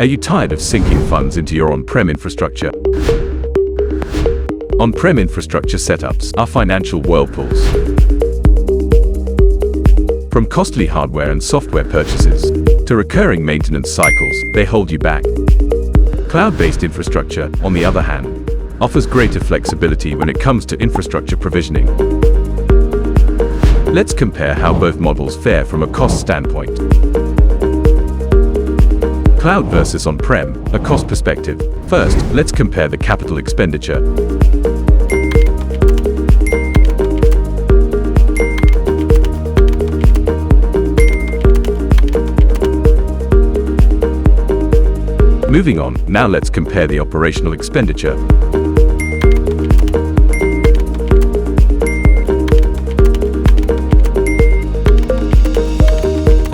Are you tired of sinking funds into your on-prem infrastructure? On-prem infrastructure setups are financial whirlpools. From costly hardware and software purchases to recurring maintenance cycles, they hold you back. Cloud-based infrastructure, on the other hand, offers greater flexibility when it comes to infrastructure provisioning. Let's compare how both models fare from a cost standpoint. Cloud versus on-prem, a cost perspective. First, let's compare the capital expenditure. Moving on, now let's compare the operational expenditure.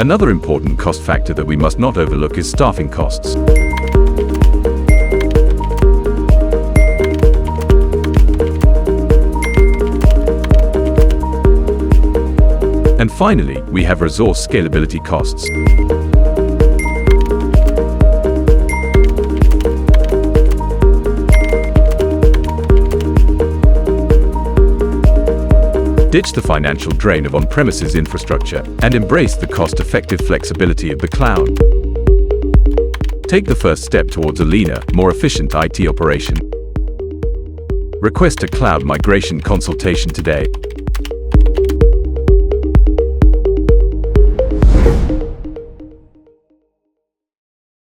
Another important cost factor that we must not overlook is staffing costs. And finally, we have resource scalability costs. Ditch the financial drain of on-premises infrastructure and embrace the cost-effective flexibility of the cloud. Take the first step towards a leaner, more efficient IT operation. Request a cloud migration consultation today.